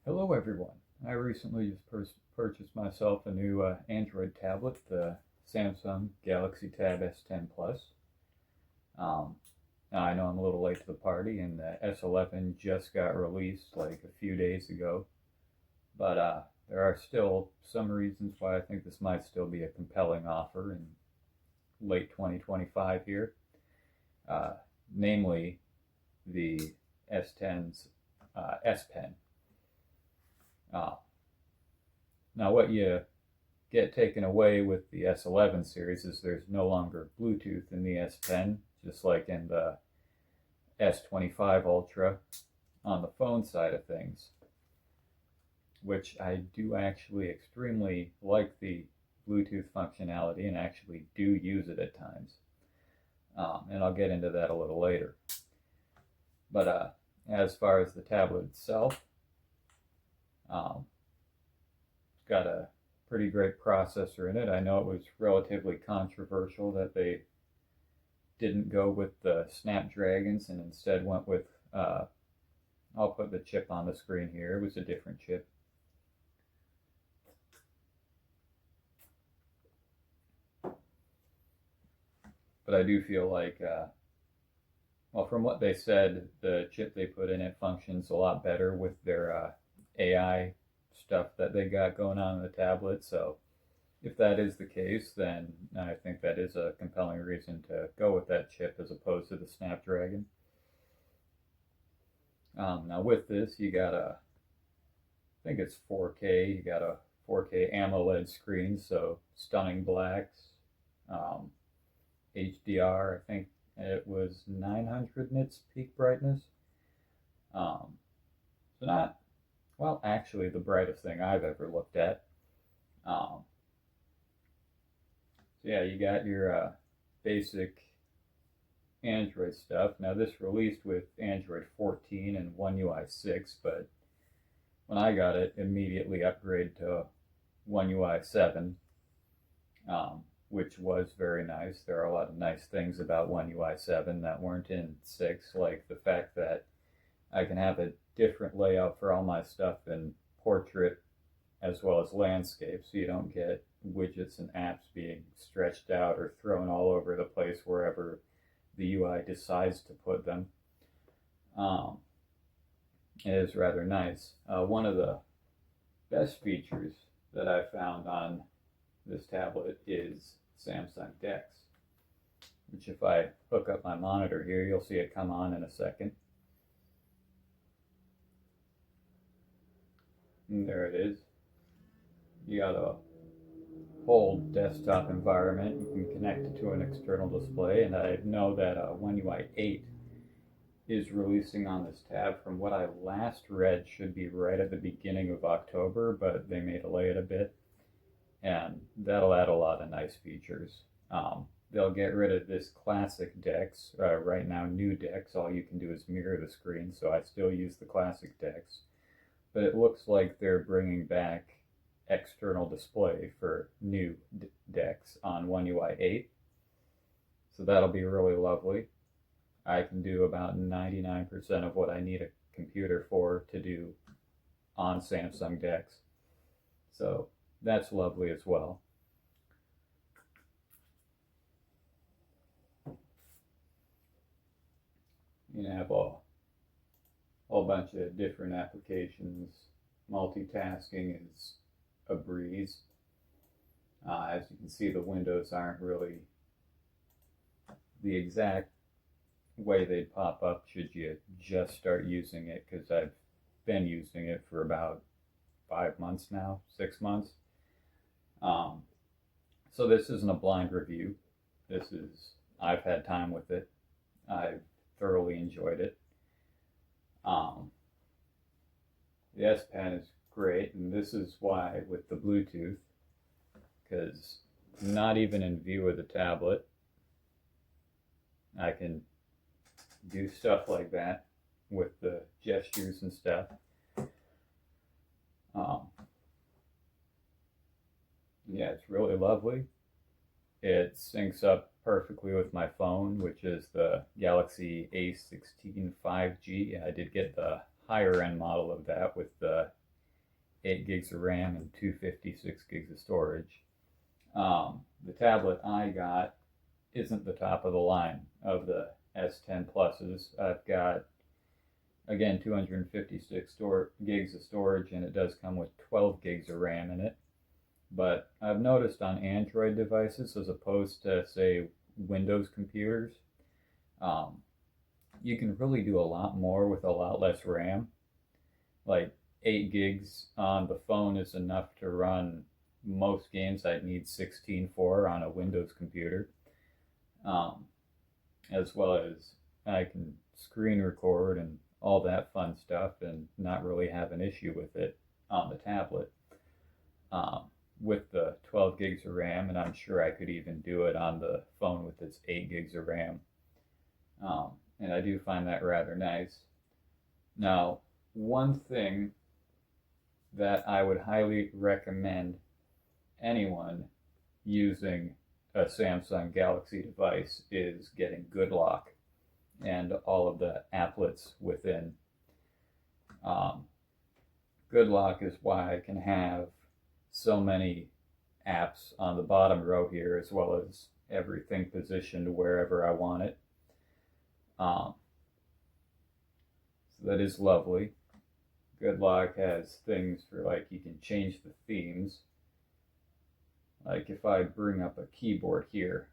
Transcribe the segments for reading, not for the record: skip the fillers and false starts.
Hello everyone. I recently just purchased myself a new Android tablet, the Samsung Galaxy Tab S10 Plus. Um, now I know I'm a little late to the party and the S11 just got released like a few days ago, but there are still some reasons why I think this might still be a compelling offer in late 2025 here, uh, namely the S10's S Pen. Uh, Now, what you get taken away with the S11 series is there's no longer Bluetooth in the S Pen, just like in the S25 Ultra on the phone side of things, which I do actually extremely like the Bluetooth functionality and actually do use it at times. And I'll get into that a little later. But as far as the tablet itself, um, it's got a pretty great processor in it. I know it was relatively controversial that they didn't go with the Snapdragons and instead went with, I'll put the chip on the screen here. It was a different chip. But I do feel like, well, from what they said, the chip they put in it functions a lot better with their AI stuff that they got going on in the tablet. So if that is the case, then I think that is a compelling reason to go with that chip as opposed to the Snapdragon. Now with this, you got I think it's 4K. You got a 4K AMOLED screen, so stunning blacks. Um, HDR, I think it was 900 nits peak brightness. Um, so not, well, actually the brightest thing I've ever looked at. Um, so yeah, you got your basic Android stuff. Now this released with Android 14 and One UI 6, but when I got it, immediately upgraded to One UI 7, which was very nice. There are a lot of nice things about One UI 7 that weren't in 6, like the fact that I can have a different layout for all my stuff in portrait as well as landscape, so you don't get widgets and apps being stretched out or thrown all over the place wherever the UI decides to put them. Um, it is rather nice. One of the best features that I found on this tablet is Samsung DeX, which if I hook up my monitor here, you'll see it come on in a second. And there it is. You got a whole desktop environment. You can connect it to an external display, and I know that One UI 8 is releasing on this tab. From what I last read, should be right at the beginning of October, but they may delay it a bit, and that'll add a lot of nice features. They'll get rid of this classic DeX. Right now, new DeX, all you can do is mirror the screen, so I still use the classic DeX. But it looks like they're bringing back external display for new DeX on One UI 8. So that'll be really lovely. I can do about 99% of what I need a computer for to do on Samsung DeX. So that's lovely as well. You have a whole bunch of different applications. Multitasking is a breeze. As you can see, the windows aren't really the exact way they'd pop up should you just start using it, because I've been using it for about 5 months now, 6 months. So this isn't a blind review. I've had time with it. I've thoroughly enjoyed it. Um, the S Pen is great, and this is why with the Bluetooth, because not even in view of the tablet, I can do stuff like that with the gestures and stuff. Um, yeah, it's really lovely. It syncs up perfectly with my phone, which is the Galaxy A16 5G. I did get the higher end model of that with the 8 gigs of RAM and 256 gigs of storage. The tablet I got isn't the top of the line of the S10 Pluses. I've got, again, 256 gigs of storage, and it does come with 12 gigs of RAM in it. But I've noticed on Android devices, as opposed to, say, Windows computers, you can really do a lot more with a lot less RAM. Like 8 gigs on the phone is enough to run most games I'd need 16 for on a Windows computer. As well as I can screen record and all that fun stuff and not really have an issue with it on the tablet. With the 12 gigs of RAM, and I'm sure I could even do it on the phone with its 8 gigs of RAM. And I do find that rather nice. Now, one thing that I would highly recommend anyone using a Samsung Galaxy device is getting Good Lock and all of the applets within. Good Lock is why I can have so many apps on the bottom row here, as well as everything positioned wherever I want it. So that is lovely. Good Lock has things for, like, you can change the themes. Like if I bring up a keyboard here,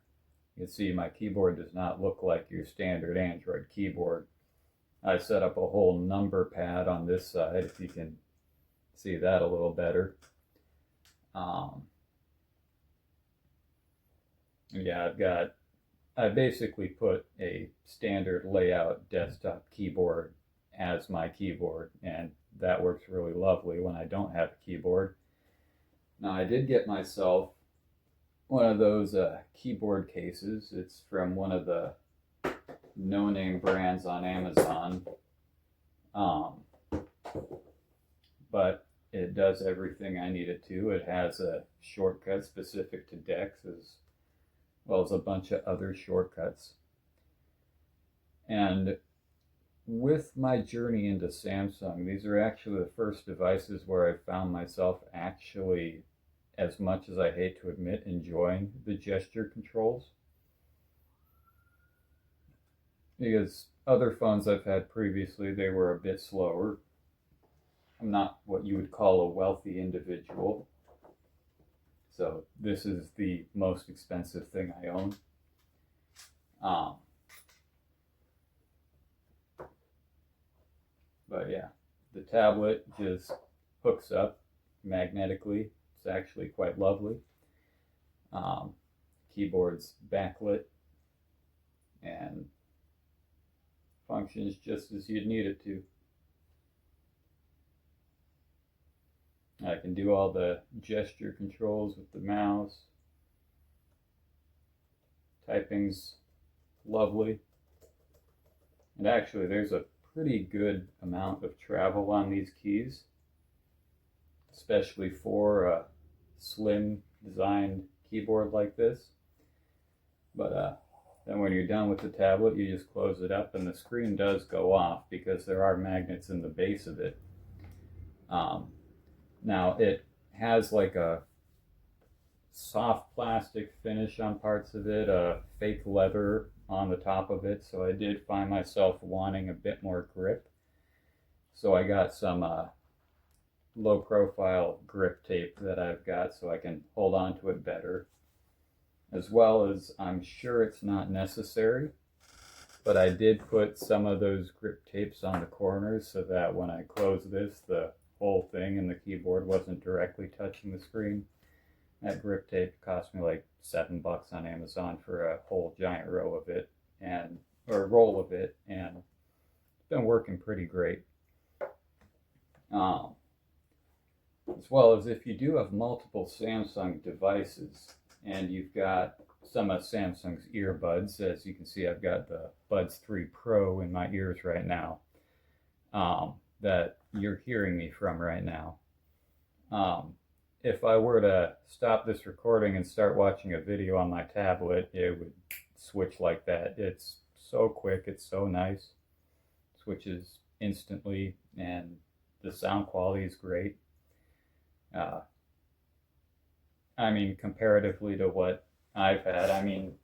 you can see my keyboard does not look like your standard Android keyboard. I set up a whole number pad on this side, if you can see that a little better. Yeah, I basically put a standard layout desktop keyboard as my keyboard, and that works really lovely when I don't have a keyboard. Now, I did get myself one of those keyboard cases. It's from one of the no-name brands on Amazon. But it does everything I need it to. It has a shortcut specific to DeX, as well as a bunch of other shortcuts. And with my journey into Samsung, these are actually the first devices where I found myself actually, as much as I hate to admit, enjoying the gesture controls. Because other phones I've had previously, they were a bit slower. I'm not what you would call a wealthy individual, so this is the most expensive thing I own. But yeah, the tablet just hooks up magnetically. It's actually quite lovely. Keyboard's backlit and functions just as you'd need it to. I can do all the gesture controls with the mouse. Typing's lovely. And actually, there's a pretty good amount of travel on these keys, especially for a slim designed keyboard like this. But then when you're done with the tablet, you just close it up and the screen does go off because there are magnets in the base of it. Now it has like a soft plastic finish on parts of it, a fake leather on the top of it, so I did find myself wanting a bit more grip. So I got some low profile grip tape that I've got so I can hold on to it better. As well as, I'm sure it's not necessary, but I did put some of those grip tapes on the corners so that when I close this, the whole thing and the keyboard wasn't directly touching the screen. That grip tape cost me like $7 on Amazon for a whole giant row of it, or roll of it, and it's been working pretty great. As well as if you do have multiple Samsung devices and you've got some of Samsung's earbuds, as you can see, I've got the Buds 3 Pro in my ears right now, that you're hearing me from right now. If I were to stop this recording and start watching a video on my tablet, it would switch like that. It's so quick, it's so nice. Switches instantly, and the sound quality is great. Uh, I mean, comparatively to what I've had, I mean,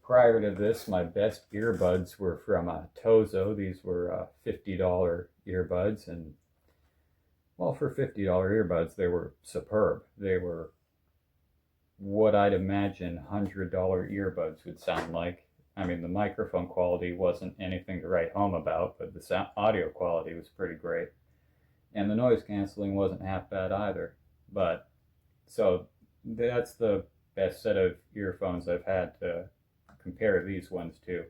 prior to this, my best earbuds were from Tozo. These were $50 earbuds, and well, for $50 earbuds, they were superb. They were what I'd imagine $100 earbuds would sound like. I mean, the microphone quality wasn't anything to write home about, but the audio quality was pretty great. And the noise canceling wasn't half bad either. But, so that's the best set of earphones I've had to compare these ones to.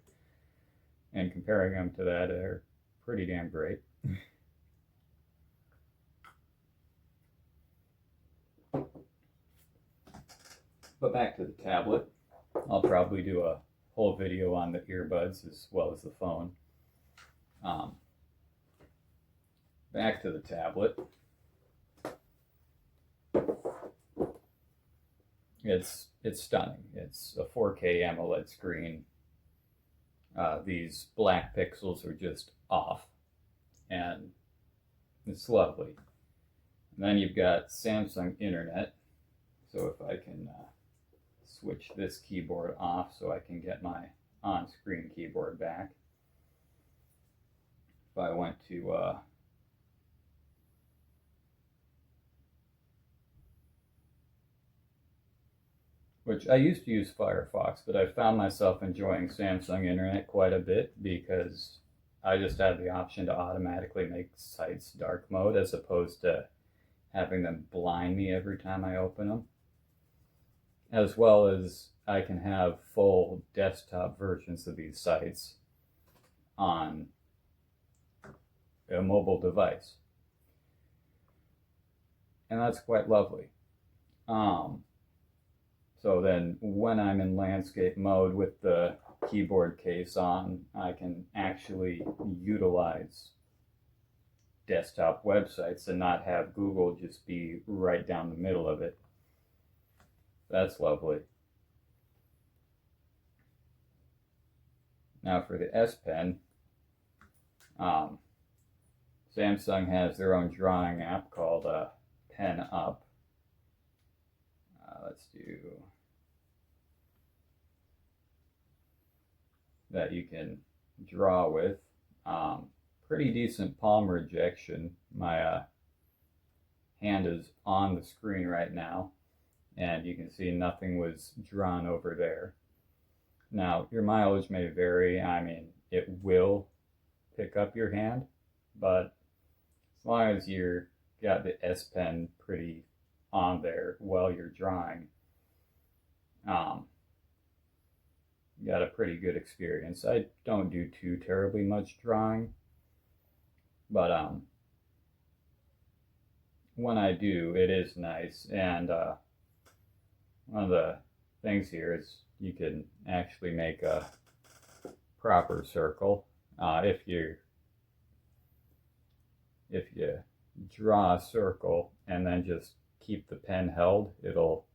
And comparing them to that, they're pretty damn great. But back to the tablet. I'll probably do a whole video on the earbuds as well as the phone. Back to the tablet. It's stunning. It's a 4K AMOLED screen. These black pixels are just off, and it's lovely. And then you've got Samsung Internet. So if I can switch this keyboard off so I can get my on-screen keyboard back. If I went to which I used to use Firefox, but I found myself enjoying Samsung Internet quite a bit because I just had the option to automatically make sites dark mode as opposed to having them blind me every time I open them. As well as I can have full desktop versions of these sites on a mobile device. And that's quite lovely. So then when I'm in landscape mode with the keyboard case on, I can actually utilize desktop websites and not have Google just be right down the middle of it. That's lovely. Now for the S Pen, Samsung has their own drawing app called Pen Up. Let's do that you can draw with. Pretty decent palm rejection. My hand is on the screen right now, and you can see nothing was drawn over there. Now, your mileage may vary. I mean, it will pick up your hand, but as long as you're got the S Pen pretty on there while you're drawing, you got a pretty good experience. I don't do too terribly much drawing, but when I do, it is nice. And one of the things here is you can actually make a proper circle. If you draw a circle and then just keep the pen held, it'll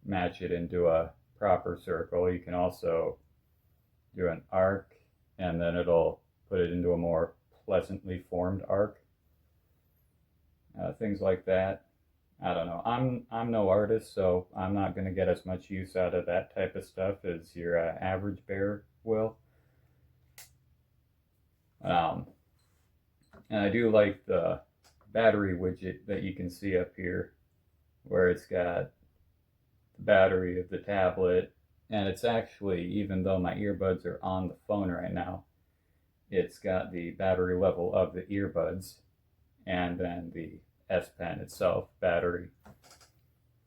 match it into a proper circle. You can also do an arc, and then it'll put it into a more pleasantly formed arc. Things like that. I don't know. I'm no artist, so I'm not going to get as much use out of that type of stuff as your average bear will. And I do like the battery widget that you can see up here, where it's got the battery of the tablet, and it's actually, even though my earbuds are on the phone right now, it's got the battery level of the earbuds and then the S Pen itself battery.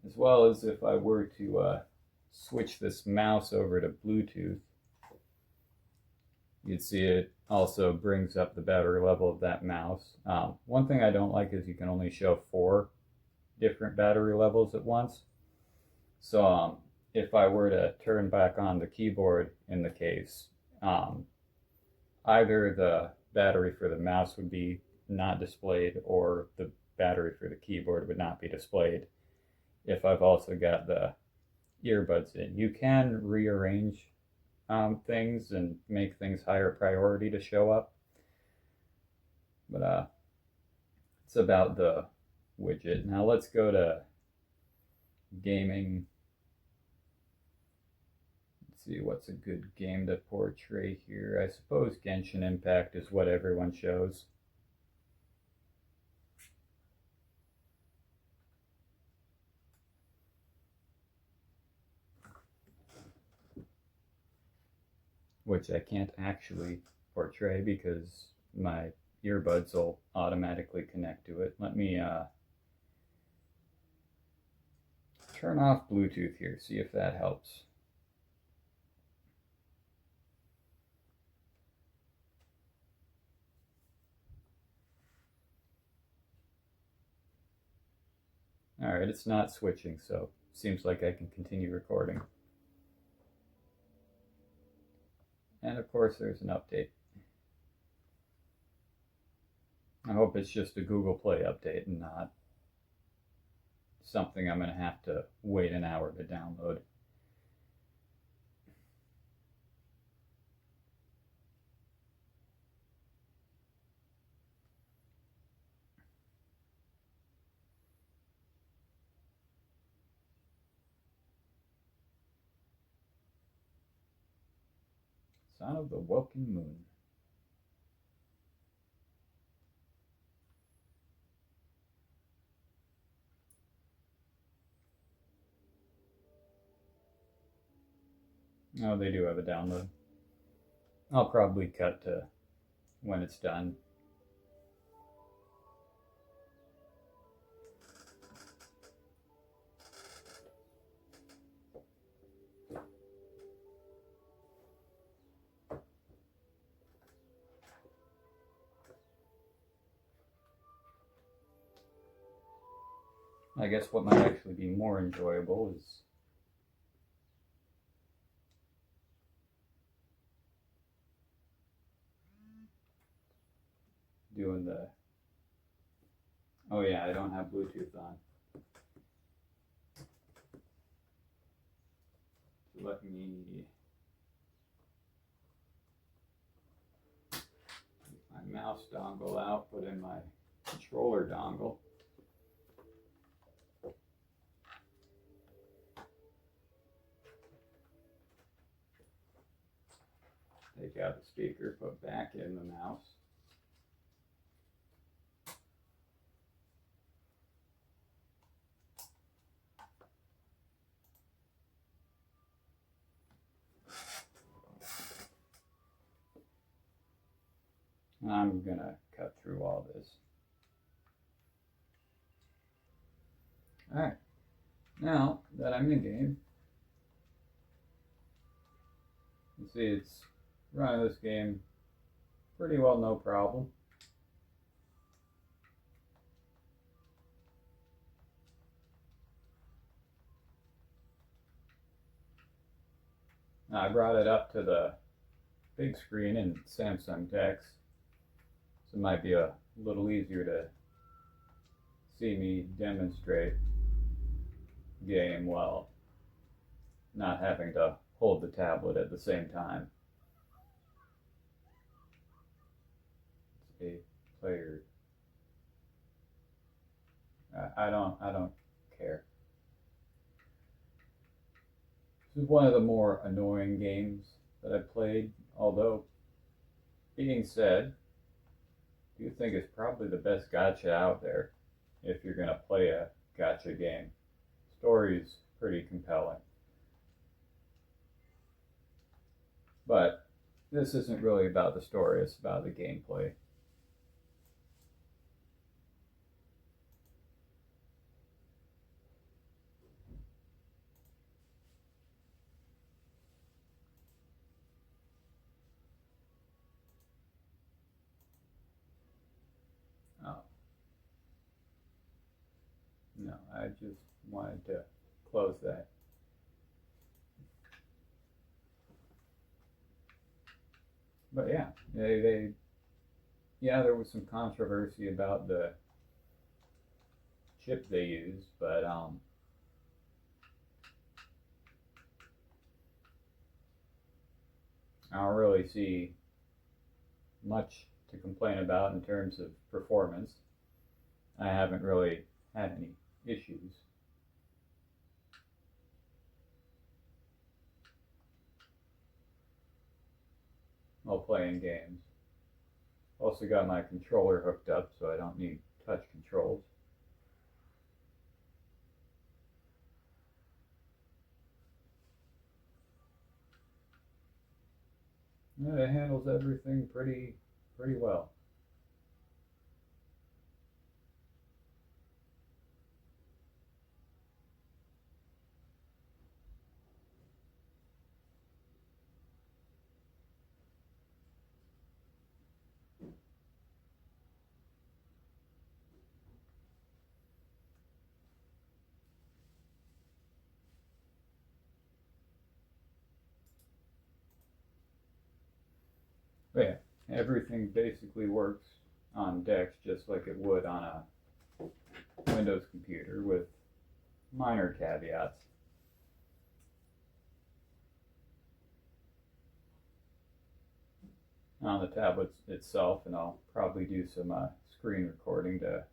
As well as if I were to switch this mouse over to Bluetooth, you'd see it also brings up the battery level of that mouse. One thing I don't like is you can only show 4 different battery levels at once. So if I were to turn back on the keyboard in the case, either the battery for the mouse would be not displayed, or the battery for the keyboard would not be displayed if I've also got the earbuds in. You can rearrange things and make things higher priority to show up, but it's about the widget. Now let's go to gaming. Let's see what's a good game to portray here. I suppose Genshin Impact is what everyone shows. Which I can't actually portray because my earbuds will automatically connect to it. Let me turn off Bluetooth here, see if that helps. Alright, it's not switching, so seems like I can continue recording. And of course there's an update. I hope it's just a Google Play update and not something I'm going to have to wait an hour to download. Son of the Woken Moon. Oh, they do have a download. I'll probably cut to when it's done. I guess what might actually be more enjoyable is doing the... Oh yeah, I don't have Bluetooth on. Let me... get my mouse dongle out, put in my controller dongle. Take out the speaker, put back in the mouse. I'm gonna cut through all this. Alright, now that I'm in game, you see it's running this game pretty well, no problem. Now I brought it up to the big screen in Samsung text, so it might be a little easier to see me demonstrate game while not having to hold the tablet at the same time. It's a player. I don't care. This is one of the more annoying games that I played, although being said, I do think it's probably the best gacha out there if you're going to play a gacha game. Story's pretty compelling. But this isn't really about the story, it's about the gameplay. Oh. No, I just wanted to close that. But yeah, yeah, there was some controversy about the chip they used, but I don't really see much to complain about in terms of performance. I haven't really had any issues. While playing games. Also got my controller hooked up so I don't need touch controls. Yeah, it handles everything pretty well. But yeah, everything basically works on DeX just like it would on a Windows computer with minor caveats. On the tablet itself, and I'll probably do some screen recording to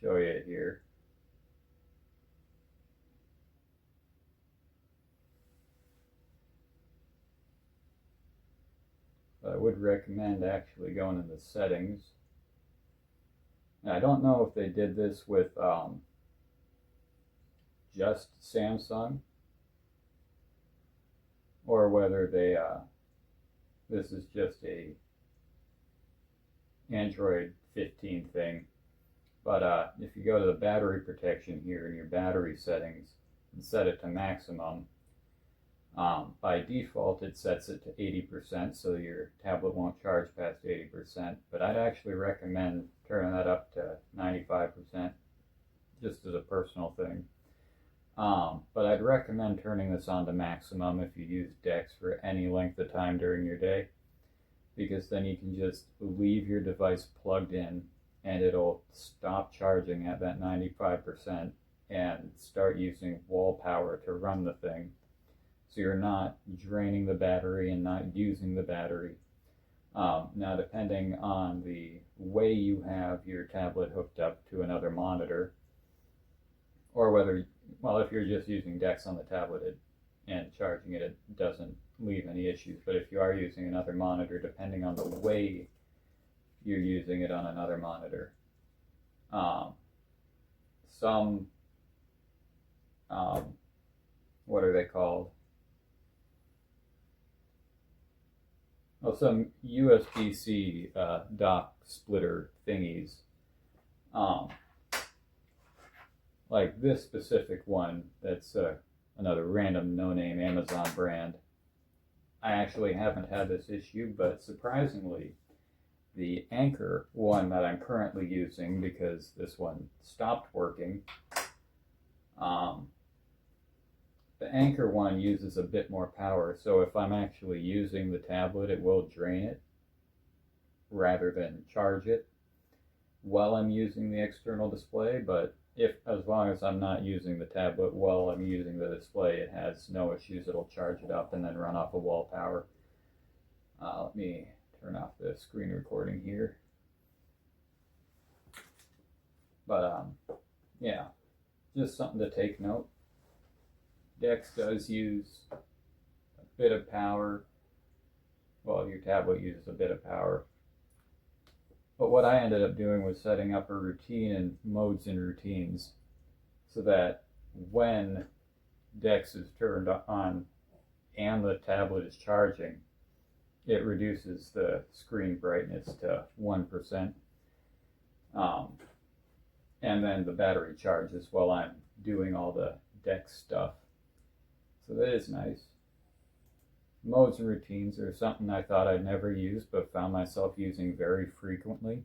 show you it here. But I would recommend actually going into settings. And I don't know if they did this with just Samsung or whether they this is just a Android 15 thing. But if you go to the battery protection here in your battery settings and set it to maximum, by default it sets it to 80%, so your tablet won't charge past 80%, but I'd actually recommend turning that up to 95%, just as a personal thing. But I'd recommend turning this on to maximum if you use DeX for any length of time during your day, because then you can just leave your device plugged in and it'll stop charging at that 95% and start using wall power to run the thing. So you're not draining the battery and not using the battery. Now, depending on the way you have your tablet hooked up to another monitor, or whether, well, if you're just using DeX on the tablet and charging it, it doesn't leave any issues. But if you are using another monitor, depending on the way you're using it on another monitor, some, what are they called? Well, some USB-C dock splitter thingies, like this specific one, that's another random no-name Amazon brand. I actually haven't had this issue, but surprisingly, the Anchor one that I'm currently using, because this one stopped working, the Anchor one uses a bit more power, so if I'm actually using the tablet, it will drain it rather than charge it while I'm using the external display. But as long as I'm not using the tablet while I'm using the display, it has no issues. It'll charge it up and then run off of wall power. Let me turn off the screen recording here. But yeah, just something to take note. DeX does use a bit of power. Well, your tablet uses a bit of power. But what I ended up doing was setting up a routine and modes and routines so that when DeX is turned on and the tablet is charging, it reduces the screen brightness to 1%. And then the battery charges while I'm doing all the DeX stuff. So that is nice. Modes and routines are something I thought I'd never use, but found myself using very frequently.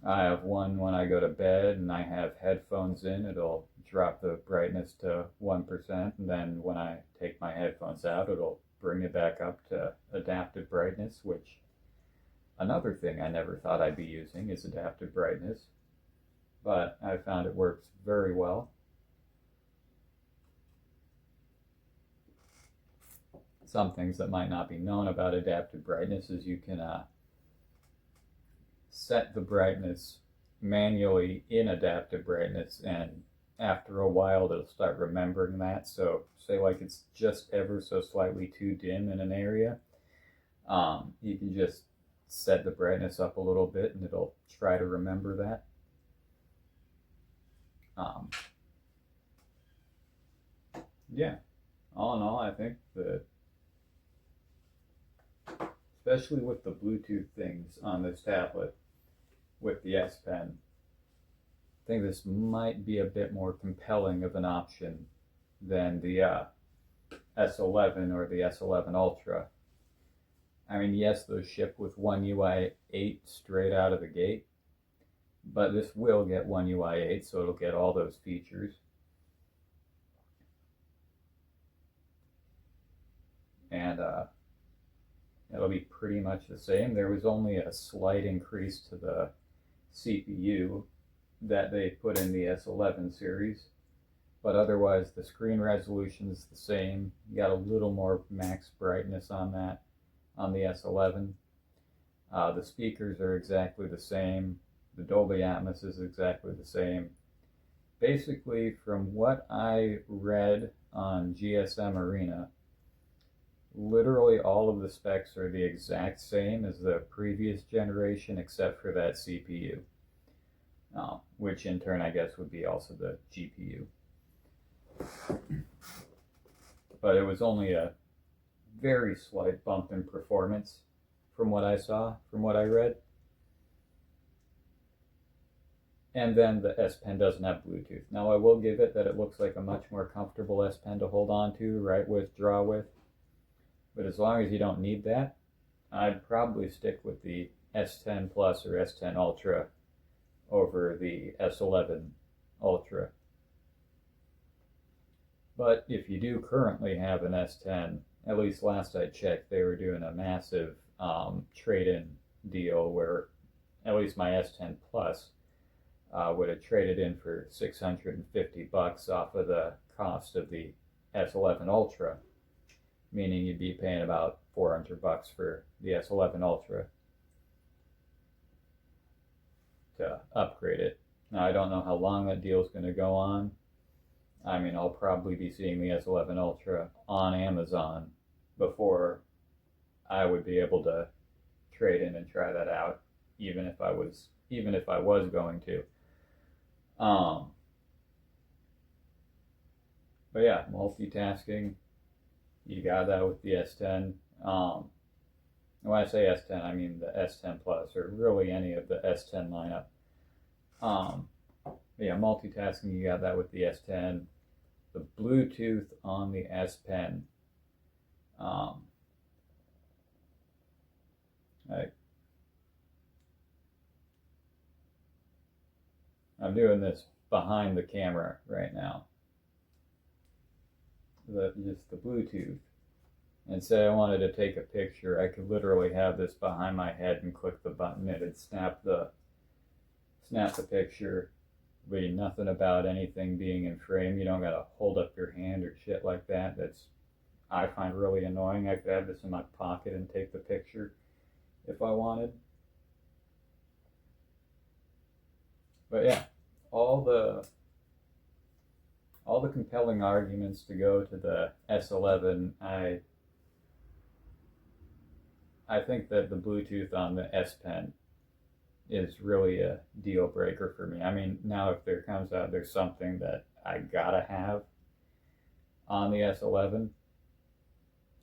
I have one when I go to bed and I have headphones in, it'll drop the brightness to 1%, and then when I take my headphones out, it'll bring it back up to adaptive brightness, which another thing I never thought I'd be using is adaptive brightness, but I found it works very well. Some things that might not be known about adaptive brightness is you can set the brightness manually in adaptive brightness, and after a while it'll start remembering that. So say like it's just ever so slightly too dim in an area, you can just set the brightness up a little bit and it'll try to remember that. Yeah, all in all, I think that, especially with the Bluetooth things on this tablet with the S Pen, I think this might be a bit more compelling of an option than the S11 or the S11 Ultra. I mean, yes, those ship with One UI 8 straight out of the gate, but this will get One UI 8, so it'll get all those features. And it'll be pretty much the same. There was only a slight increase to the CPU that they put in the S11 series, but otherwise the screen resolution is the same. You got a little more max brightness on that on the S11. The speakers are exactly the same. The Dolby Atmos is exactly the same. Basically, from what I read on GSM Arena, literally all of the specs are the exact same as the previous generation except for that CPU, which in turn I guess would be also the GPU. But it was only a very slight bump in performance from what I saw, from what I read. And then the S Pen doesn't have Bluetooth. Now I will give it that it looks like a much more comfortable S Pen to hold on to, write with, draw with. But as long as you don't need that, I'd probably stick with the S10 Plus or S10 Ultra over the S11 Ultra. But if you do currently have an S10, at least last I checked, they were doing a massive trade-in deal where at least my S10 Plus would have traded in for $650 off of the cost of the S11 Ultra, meaning you'd be paying about $400 for the S11 Ultra to upgrade it. Now, I don't know how long that deal is going to go on. I mean, I'll probably be seeing the S11 Ultra on Amazon before I would be able to trade in and try that out, even if I was going to. But yeah, multitasking, you got that with the S10. When I say S10, I mean the S10 Plus, or really any of the S10 lineup. Yeah, multitasking, you got that with the S10. The Bluetooth on the S Pen. I'm doing this behind the camera right now. Just the Bluetooth. And say I wanted to take a picture, I could literally have this behind my head and click the button. It'd snap the picture. Be nothing about anything being in frame. You don't gotta hold up your hand or shit like that. I find really annoying. I could have this in my pocket and take the picture if I wanted. But yeah, all the compelling arguments to go to the S11. I think that the Bluetooth on the S Pen is really a deal breaker for me. I mean, now if there's something that I gotta have on the S11.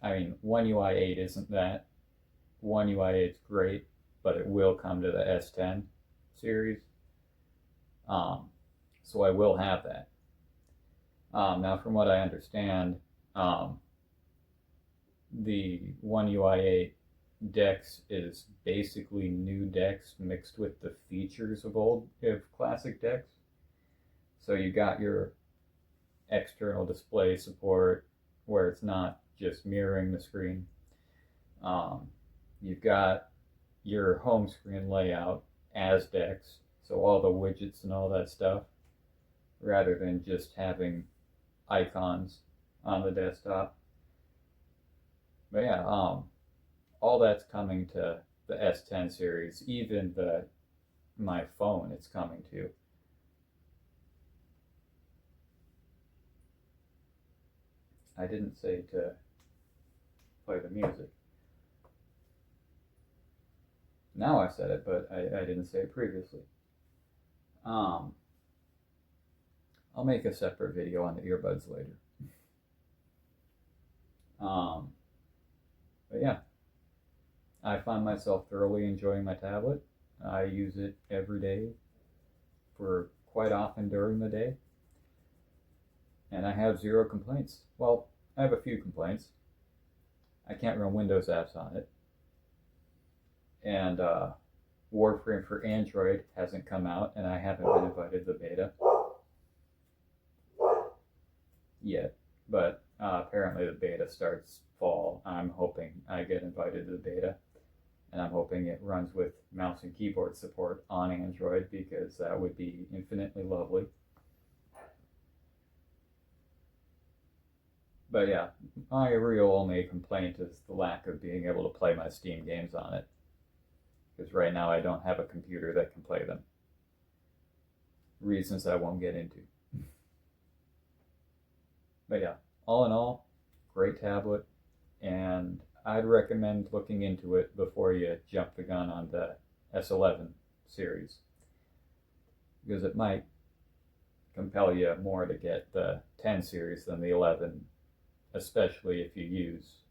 I mean, One UI 8 isn't that. One UI 8 is great, but it will come to the S10 series. So I will have that. Now, from what I understand, the One UI 8 DeX is basically new DeX mixed with the features of classic DeX. So you got your external display support where it's not just mirroring the screen. You've got your home screen layout as DeX, so all the widgets and all that stuff, rather than just having icons on the desktop. But yeah, all that's coming to the S10 series. Even the my phone it's coming to. I didn't say to play the music. Now I said it, but I didn't say it previously. I'll make a separate video on the earbuds later. But yeah, I find myself thoroughly enjoying my tablet. I use it every day for quite often during the day. And I have zero complaints. Well, I have a few complaints. I can't run Windows apps on it. And Warframe for Android hasn't come out, and I haven't been invited to the beta yet. But apparently the beta starts fall. I'm hoping I get invited to the beta. And I'm hoping it runs with mouse and keyboard support on Android, because that would be infinitely lovely. But yeah, my real only complaint is the lack of being able to play my Steam games on it. Because right now I don't have a computer that can play them. Reasons I won't get into. But yeah, all in all, great tablet. And I'd recommend looking into it before you jump the gun on the S11 series. Because it might compel you more to get the 10 series than the 11, especially if you use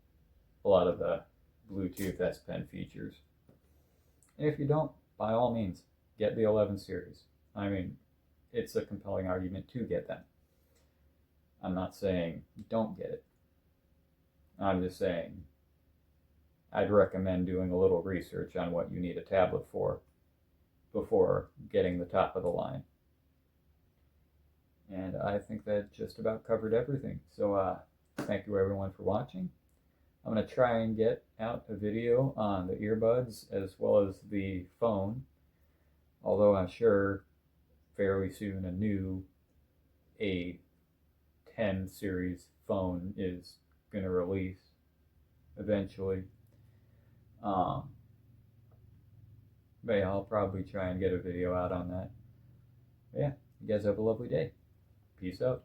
a lot of the Bluetooth S Pen features. And if you don't, by all means, get the 11 series. I mean, it's a compelling argument to get them. I'm not saying don't get it. I'm just saying I'd recommend doing a little research on what you need a tablet for before getting the top of the line. And I think that just about covered everything. So thank you everyone for watching. I'm going to try and get out a video on the earbuds as well as the phone, although I'm sure fairly soon a new A10 series phone is going to release eventually. But yeah, I'll probably try and get a video out on that. But yeah, you guys have a lovely day. Peace out.